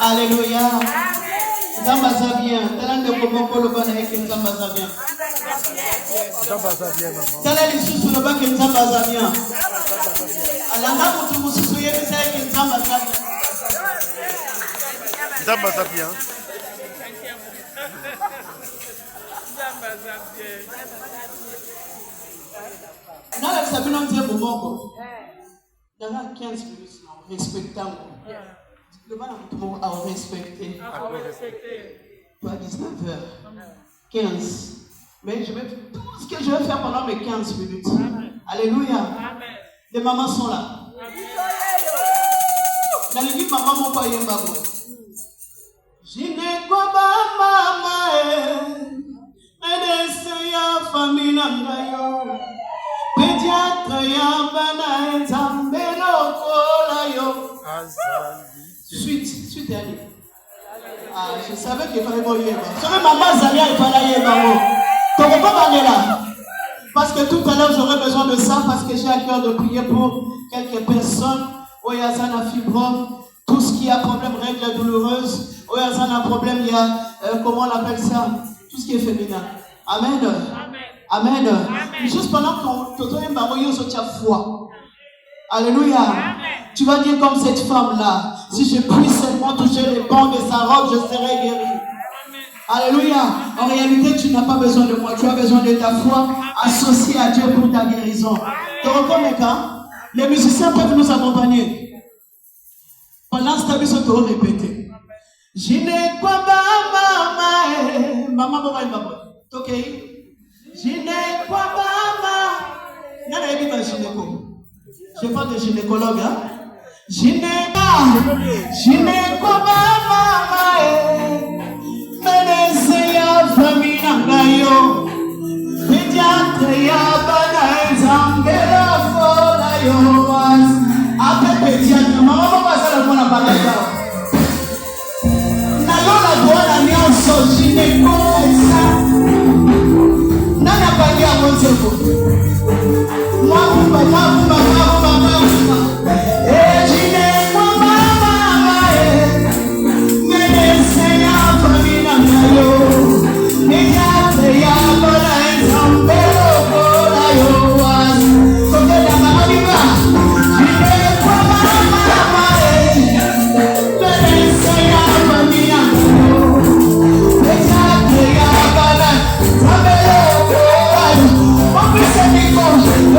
Alléluia. Zambaza bien. Talande koboko le bana eke zambaza bien. Talande susu le bana eke zambaza bien. Alanga mutu mususu yebisa eke zambaza bien. Zambaza bien. Dans la Sabine, on dit Boboko. Dans la 15 minutes, respectant. Le bal a respecté. Toi, 19h15. Mais je vais tout ce que je vais faire pendant mes 15 minutes. Alléluia. Les mamans sont là. La vie, maman, mon père, y'a babo. Je n'ai pas maman. Medeseya famille nangayo. Pédiatre ya bana ezambelo kolayo. Suite allez. Ah, je savais qu'il fallait voir Yéba. Je savais maman Zalia il fallait Yéba. Donc on va aller là. Parce que tout à l'heure j'aurais besoin de ça parce que j'ai à cœur de prier pour quelques personnes. Oyazana fibrome, tout ce qui a problème, règles douloureuses. Oyazana problème, il y a comment on appelle ça? Tout ce qui est féminin. Amen. Amen. Juste pendant qu'on te donne un baroyo sur ta foi. Alléluia. Amen. Tu vas dire comme cette femme-là. Si je puis seulement toucher les bancs de sa robe, je serai guéri. Amen. Alléluia. En réalité, tu n'as pas besoin de moi. Tu as besoin de ta foi associée à Dieu pour ta guérison. Tu reconnais quand les musiciens peuvent nous accompagner. Pendant ce temps, ils sont répétés. Je n'ai pas maman. Maman, ok. Je n'ai pas maman. Je parle de gynécologue. Hein? Je n'ai pas maman. Meneseya famille nangayo. Pédiatre ya bana ezambela fola yo. Après pédiatre, maman va faire le mot na balada. Na yo la doana nyonso gynécologue. Nana bangi a monzeko. Mwabumba. Ejine kwa mama meneseya famina ngayo. Niyate ya bola enzambelo bola yo was. Soke na mabiba. Jine kwa mama meneseya famina ngayo. Niyate ya bola enzambelo bola yo. Opise niko,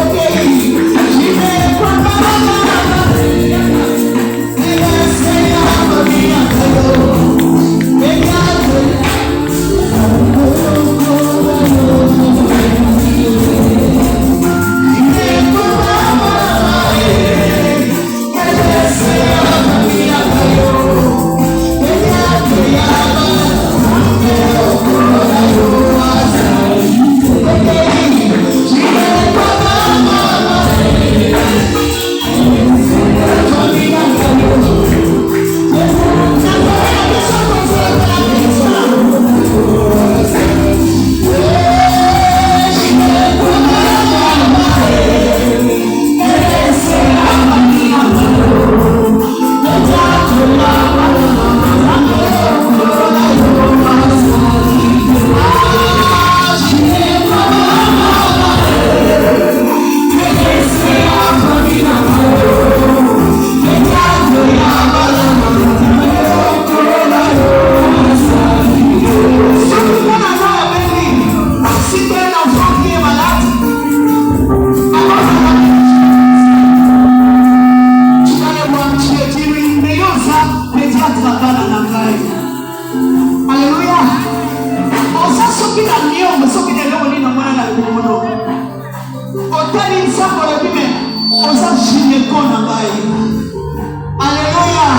okay. Jine kwa mama meneseya famina ngayo. Niyate Alléluia.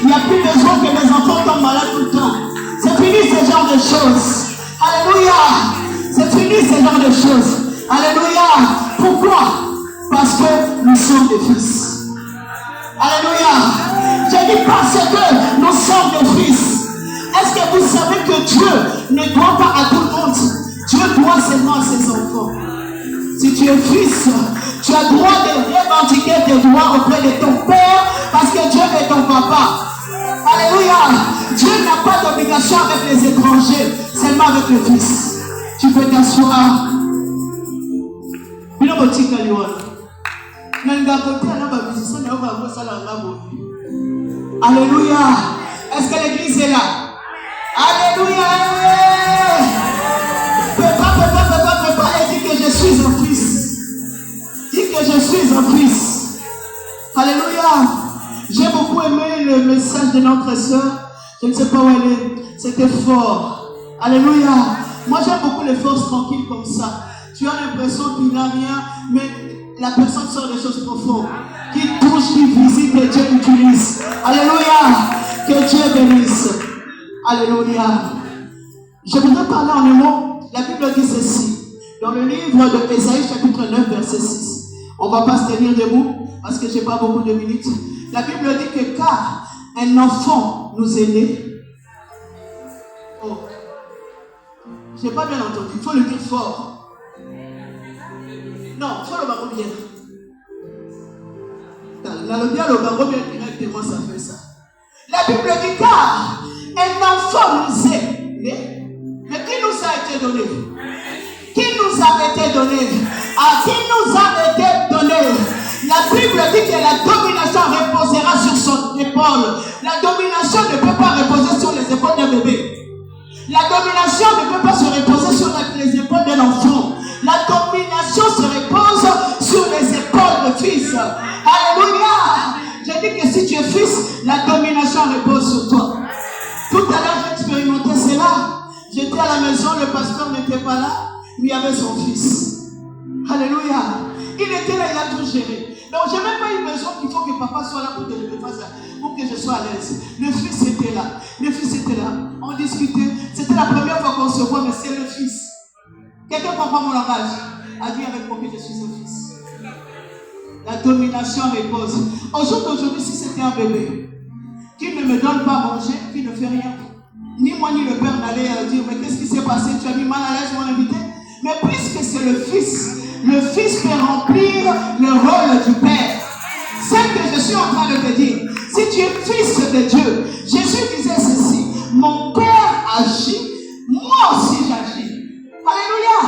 Il n'y a plus besoin que les enfants tombent malades tout le temps. C'est fini ce genre de choses. Alléluia. C'est fini ce genre de choses. Alléluia. Pourquoi? Parce que nous sommes des fils. Alléluia. J'ai dit parce que nous sommes des fils. Est-ce que vous savez que Dieu ne doit pas à tout le monde? Dieu doit seulement à ses enfants. Si tu es fils, tu as droit de revendiquer tes droits auprès de ton père parce que Dieu est ton papa. Alléluia. Dieu n'a pas d'obligation avec les étrangers, seulement avec le fils. Tu peux t'asseoir. Alléluia. Est-ce que l'église est là? Alléluia. Papa, et dit que je suis un fils. Dis que je suis un fils. Alléluia. J'ai beaucoup aimé le message de notre soeur. Je ne sais pas où elle est. C'était fort. Alléluia. Moi j'aime beaucoup les forces tranquilles comme ça. Tu as l'impression qu'il n'a rien, mais la personne sort des choses profondes. Qui touche, qui visite et Dieu utilise. Alléluia. Que Dieu bénisse. Alléluia. Je voudrais parler en un mot. La Bible dit ceci. Dans le livre de Ésaïe chapitre 9 verset 6. On ne va pas se tenir debout parce que je n'ai pas beaucoup de minutes. La Bible dit que car un enfant nous est né. Oh. Je n'ai pas bien entendu. Il faut le dire fort. Non, il faut le baron bien. Dans le bien, le baron bien directement, ça fait ça. La Bible dit car un enfant nous est né. Mais qui nous a été donné? Qui nous a été donné? À qui nous a été donné? La Bible dit que la domination reposera sur son épaule. La domination ne peut pas reposer sur les épaules d'un bébé. La domination ne peut pas se reposer sur les épaules d'un enfant. La domination se repose sur les épaules de fils. Alléluia. J'ai dit que si tu es fils, la domination repose sur toi. Tout à l'heure, j'ai expérimenté cela. J'étais à la maison, le pasteur n'était pas là, mais il y avait son fils. Alléluia. Il était là, il a tout géré. Donc, je n'ai même pas eu besoin qu'il faut que papa soit là pour que je me fasse, pour que je sois à l'aise. Le fils était là. Le fils était là. On discutait. C'était la première fois qu'on se voit, mais c'est le fils. Quelqu'un comprend mon langage? A dit avec moi que je suis un fils. La domination repose. Au jour d'aujourd'hui, si c'était un bébé qui ne me donne pas à manger, qui ne fait rien, ni moi ni le père n'allait dire mais qu'est-ce qui s'est passé? Tu as mis mal à l'aise mon invité? Mais puisque c'est le fils peut remplir le rôle du père. C'est ce que je suis en train de te dire. Si tu es fils de Dieu, Jésus disait ceci: mon père agit, moi aussi j'agis. Alléluia.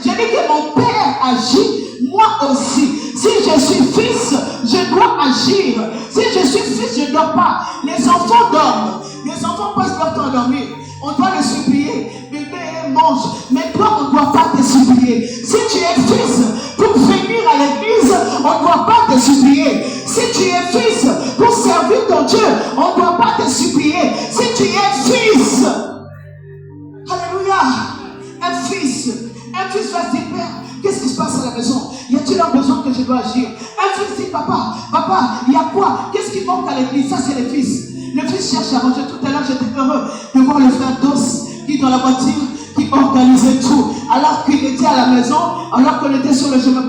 J'ai dit que mon père agit, moi aussi. Si je suis fils, je dois agir. Si je suis fils, je ne dors pas. Les enfants dorment. Les enfants passent leur temps à dormir. On doit les supplier. Bébé, mange. Mais toi, on ne doit pas te supplier. Si tu es fils, pour venir à l'église, on ne doit pas te supplier. Si tu es fils, pour servir ton Dieu, on ne doit pas te supplier. Si tu es fils, alléluia, un fils va se dire, Père, qu'est-ce qui se passe à la maison? Y a-t-il un besoin que je dois agir? Un fils dit, papa, il y a quoi? Qu'est-ce qui manque à l'église? Ça, c'est les fils. Le fils cherche à manger. Tout à l'heure, j'étais heureux de voir le frère Dos qui, dans la voiture, qui organisait tout. Alors qu'il était à la maison, alors qu'on était sur le chemin,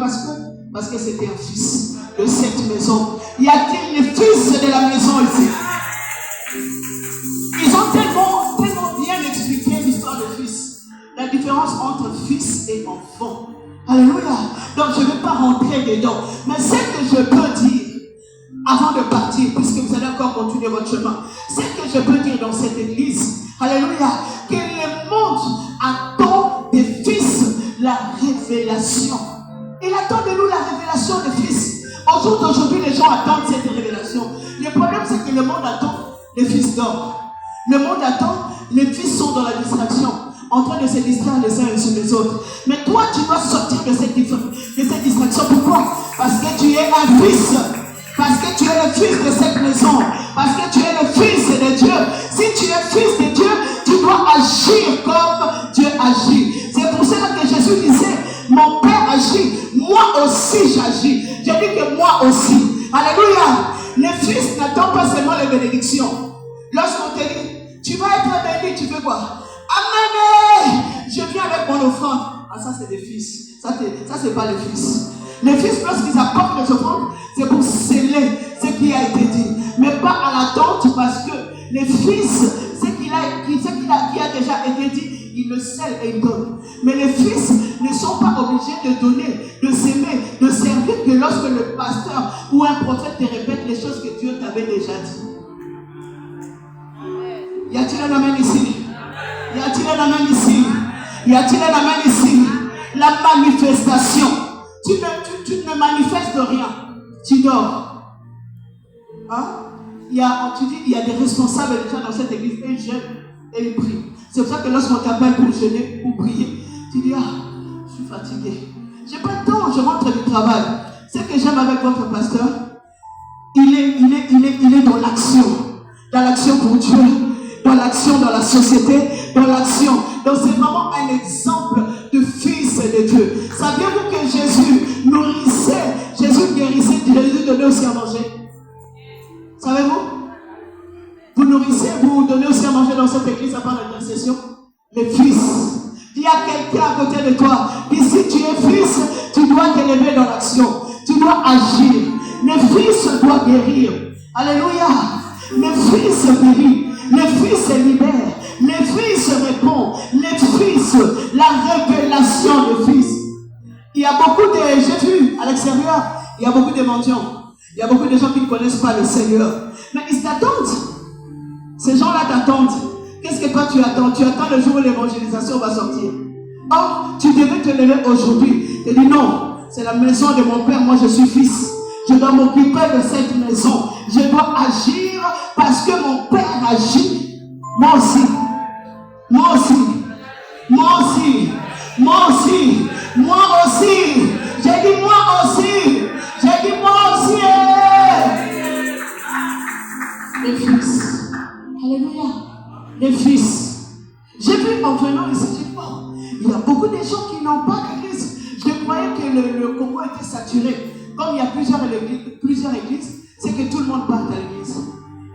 parce que c'était un fils de cette maison. Y a-t-il les fils de la maison ici? Ils ont tellement bien expliqué l'histoire de fils. La différence entre fils et enfant. Alléluia. Donc je ne vais pas rentrer dedans. Mais ce que je peux dire, avant de partir, puisque vous allez encore continuer votre chemin, ce que je peux dire dans cette église, alléluia, que le monde attend des fils la révélation. Il attend de nous la révélation des fils. Au jour d'aujourd'hui, les gens attendent cette révélation. Le problème, c'est que le monde attend, les fils dorment. Le monde attend, les fils sont dans la distraction, en train de se distraire les uns sur les autres. Mais toi, tu dois sortir de cette distraction. Pourquoi? Parce que tu es un fils. Parce que tu es le fils de cette maison. Parce que tu es le fils de Dieu. Si tu es fils de Dieu, tu dois agir comme Dieu agit. C'est pour cela que Jésus disait, mon Père agit, moi aussi j'agis. Je dis que moi aussi. Alléluia. Les fils n'attend pas seulement les bénédictions. Lorsqu'on te dit, tu vas être béni, tu fais quoi? Amen! Je viens avec mon offrande. Ah, ça c'est des fils. Ça c'est pas les fils. Les fils, lorsqu'ils apportent les offrandes, c'est pour sceller ce qui a été dit. Mais pas à l'attente, parce que les fils, ce qui a déjà été dit, ils le scellent et ils donnent. Mais les fils ne sont pas obligés de donner, de s'aimer, de servir que lorsque le pasteur ou un prophète te répète les choses que Dieu t'avait déjà dit. Y a-t-il un amen ici? Y a-t-il un amen ici? Y a-t-il un amen ici? La manifestation. Tu ne manifestes rien. Tu dors. Hein? Il y a des responsables déjà dans cette église. Ils jeûnent et ils prient. C'est pour ça que lorsqu'on t'appelle pour jeûner, pour prier, tu dis, je suis fatigué. J'ai pas de temps, je rentre du travail. Ce que j'aime avec votre pasteur, il est dans l'action. Dans l'action pour Dieu. Dans l'action dans la société. Dans l'action. Donc c'est vraiment un exemple de fils de Dieu. Saviez-vous que Jésus nourrissait, Jésus guérissait, Jésus donnait aussi à manger? Savez-vous? Vous nourrissez, vous donnez aussi à manger dans cette église à part l'intercession? Les fils. Il y a quelqu'un à côté de toi. Et si tu es fils, tu dois t'élever dans l'action. Tu dois agir. Les fils doivent guérir. Alléluia. Les fils guérissent. Les fils libèrent. Les fils répondent. Les fils, la révélation des fils. Il y a beaucoup de, j'ai vu à l'extérieur, il y a beaucoup de mendiants. Il y a beaucoup de gens qui ne connaissent pas le Seigneur. Mais ils t'attendent. Ces gens-là t'attendent. Qu'est-ce que toi tu attends? Tu attends le jour où l'évangélisation va sortir. Or, tu devais te lever aujourd'hui. Tu dis non, c'est la maison de mon père, moi je suis fils. Je dois m'occuper de cette maison. Je dois agir parce que mon père agit. Moi aussi. Moi aussi. Moi aussi. Moi aussi. Moi aussi. J'ai dit moi aussi. J'ai dit moi aussi. Les fils. Alléluia. Les fils. J'ai vu en venant ici, j'ai dit, oh, il y a beaucoup de gens qui n'ont pas d'église. Je croyais que le Congo était saturé. Comme il y a plusieurs églises, c'est que tout le monde part à l'église.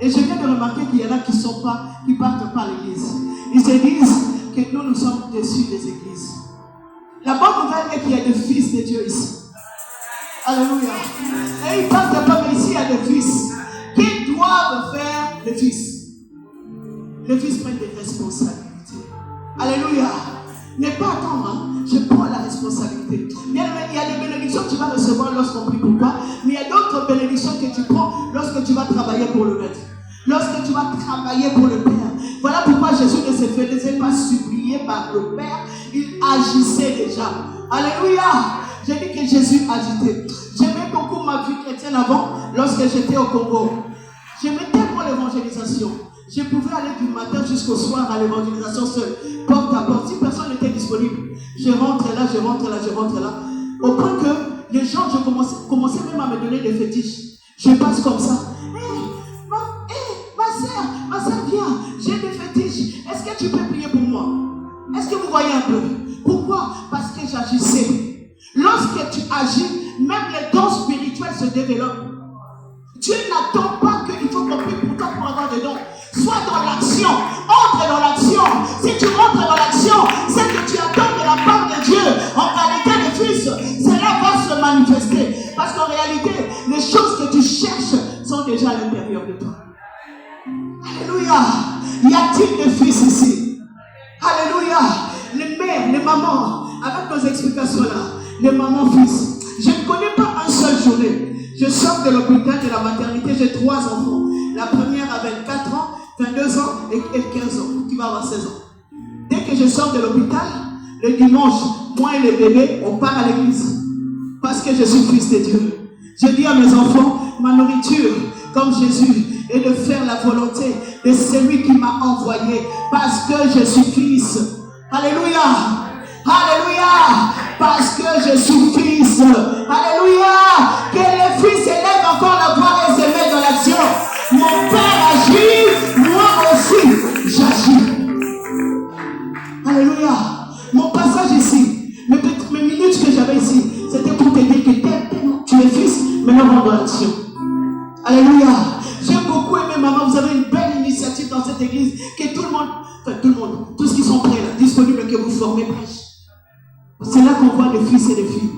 Et je viens de remarquer qu'il y en a qui ne partent pas à l'église. Ils se disent que nous sommes déçus des églises. La bonne nouvelle est qu'il y a des fils de Dieu ici. Alléluia. Et ils partent pas, mais ici il y a des fils. Qui doivent faire les fils? Les fils prennent des responsabilités. Alléluia. Ne pas attendre, hein? Je prends la responsabilité. Bien, il y a des bénédictions que tu vas recevoir lorsqu'on prie pour toi, mais il y a d'autres bénédictions que tu prends lorsque tu vas travailler pour le maître. Lorsque tu vas travailler pour le Père. Voilà pourquoi Jésus ne se faisait pas supplier par le Père. Il agissait déjà. Alléluia. J'ai dit que Jésus agitait. J'aimais beaucoup ma vie chrétienne avant, lorsque j'étais au Congo. J'aimais tellement l'évangélisation. Je pouvais aller du matin jusqu'au soir à l'évangélisation seule, porte à porte. Si personne n'était disponible, je rentrais là. Au point que les gens, je commençais même à me donner des fétiches. Je passe comme ça. Ma soeur, viens, j'ai des fétiches. Est-ce que tu peux prier pour moi? Est-ce que vous voyez un peu? Pourquoi? Parce que j'agissais. Lorsque tu agis, même les dons spirituels se développent. Dieu n'attend pas qu'il faut qu'on prie pour toi pour avoir des dons. Sois dans l'action. Entre dans l'action. Si tu rentres dans l'action, c'est que tu attends de la part de Dieu en qualité de fils. Cela va se manifester. Parce qu'en réalité, les choses que tu cherches sont déjà à l'intérieur de toi. Alléluia. Y a-t-il des fils ici? Alléluia. Les mères, les mamans, avec nos explications-là, les mamans fils. Je ne connais pas un seul journée. Je sors de l'hôpital, de la maternité, j'ai 3 enfants. La première a 24 ans, 22 ans et 15 ans, qui va avoir 16 ans. Dès que je sors de l'hôpital, le dimanche, moi et les bébés, on part à l'église. Parce que je suis fils de Dieu. Je dis à mes enfants, ma nourriture, comme Jésus, est de faire la volonté de celui qui m'a envoyé. Parce que je suis fils. Alléluia. Alléluia. Parce que je suis fils. Alléluia. Que les fils élèvent encore la voix et se mettent dans l'action. Mon Père agit, moi aussi j'agis. Alléluia. Mon passage ici, mes minutes que j'avais ici, c'était pour te dire que tu es fils, maintenant on va dans l'action. Alléluia. dans cette église, que tout le monde, tous ceux qui sont prêts, là, disponibles, que vous formez prêche. C'est là qu'on voit les fils et les filles.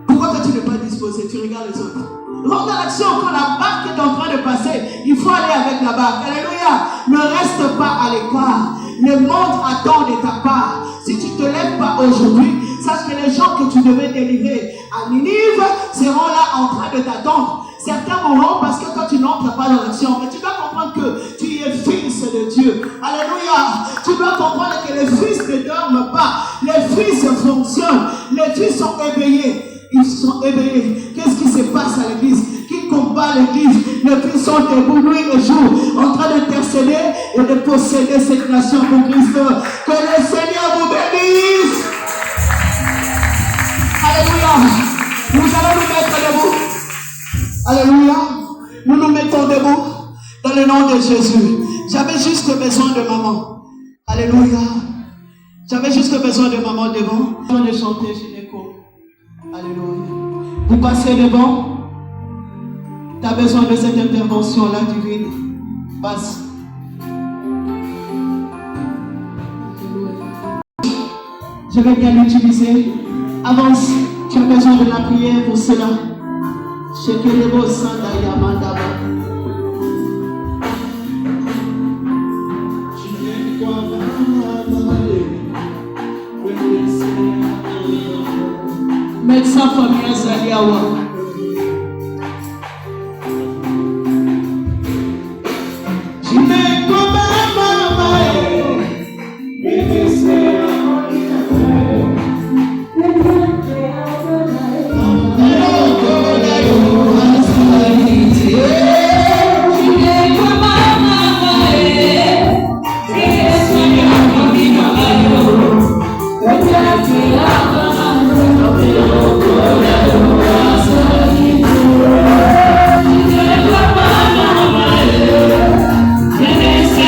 Pourquoi quand tu n'es pas disposé, tu regardes les autres? Rentre dans l'action, quand la barque est en train de passer, il faut aller avec la barque. Alléluia. Ne reste pas à l'écart. Le monde attend de ta part. Si tu ne te lèves pas aujourd'hui, sache que les gens que tu devais délivrer à Ninive seront là en train de t'attendre. Certains mourront parce que toi tu n'entres pas dans l'action. Mais tu dois comprendre que tu es fils de Dieu. Alléluia. Tu dois comprendre que les fils ne dorment pas. Les fils fonctionnent. Les fils sont éveillés. Ils sont éveillés. Qu'est-ce qui se passe à l'église? Qui combat l'église? Les fils sont debout nuit et jour, en train d'intercéder et de posséder cette nation pour Christ. Que le Seigneur vous bénisse. Alléluia. Nous allons nous mettre debout. Alléluia. Nous nous mettons debout dans le nom de Jésus. J'avais juste besoin de maman. Alléluia. J'avais juste besoin de maman devant. On de chanter chez l'écho. Alléluia. Vous passez devant. Tu as besoin de cette intervention-là divine. Passe. Je vais bien l'utiliser. Avance. Tu as besoin de la prière pour cela. Shekelebo Sanda Yamandaba. Médecin familial Zaliawa. Yes.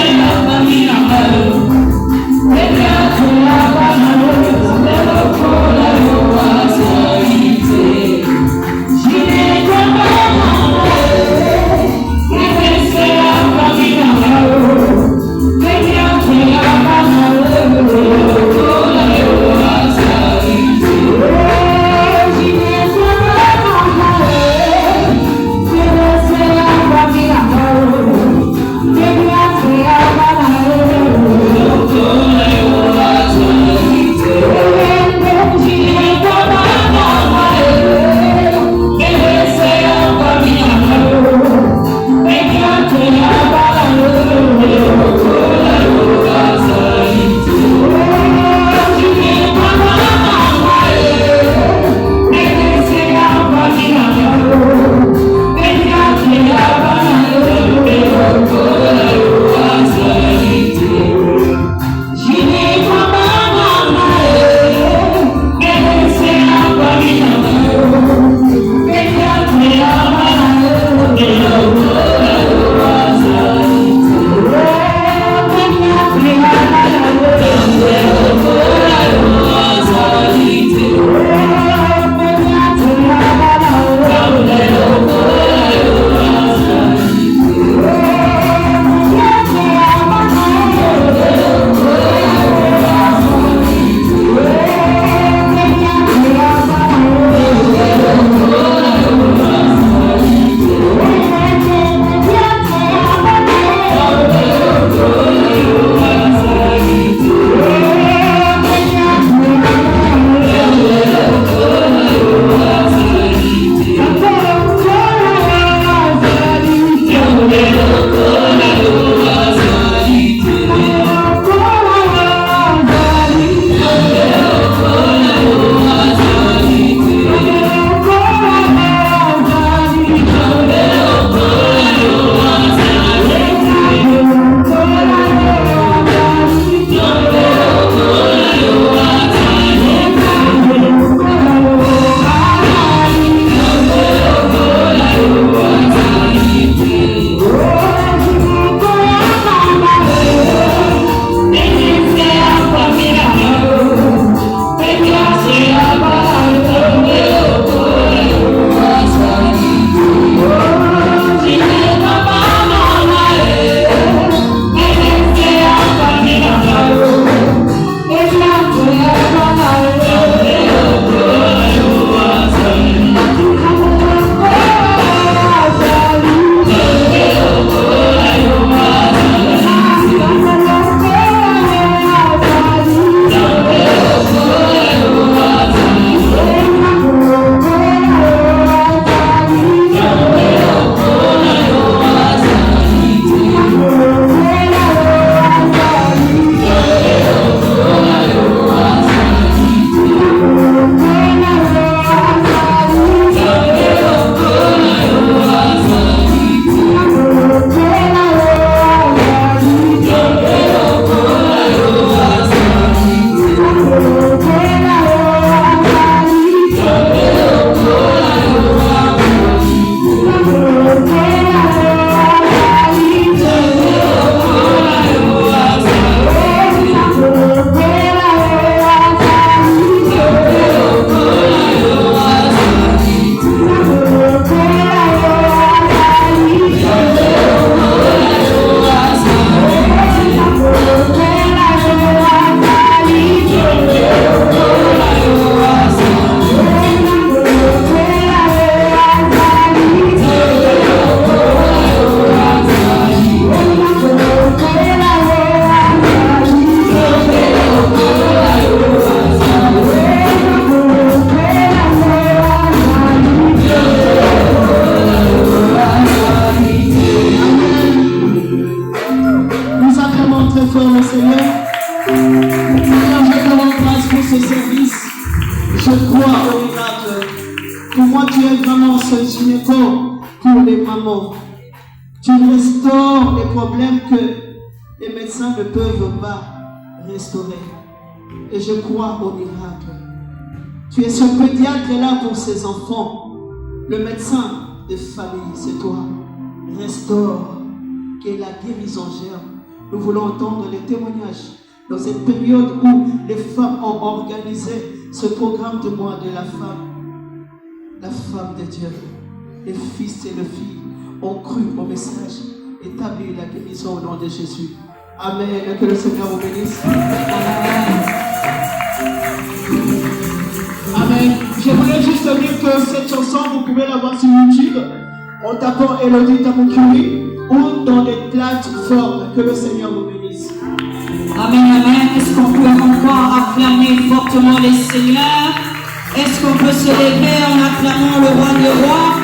très fort le Seigneur. Seigneur, je te rends grâce pour ce service. Je crois au miracle. Pour moi, tu es vraiment ce gynéco pour les mamans. Tu restaures les problèmes que les médecins ne peuvent pas restaurer. Et je crois au miracle. Tu es ce pédiatre là pour ses enfants. Le médecin de famille, c'est toi. Restaure. Que la guérison germe. Nous voulons entendre les témoignages dans cette période où les femmes ont organisé ce programme de mois de la femme de Dieu. Les fils et les filles ont cru au message, établi la guérison au nom de Jésus. Amen. Que le Seigneur vous bénisse. Amen. Je voulais juste dire que cette chanson, vous pouvez la voir sur YouTube en tapant Elodie Tamukuri ou dans les plateformes. Que le Seigneur vous bénisse. Amen, amen. Est-ce qu'on peut encore acclamer fortement les seigneurs? Est-ce qu'on peut se lever en acclamant le roi des rois?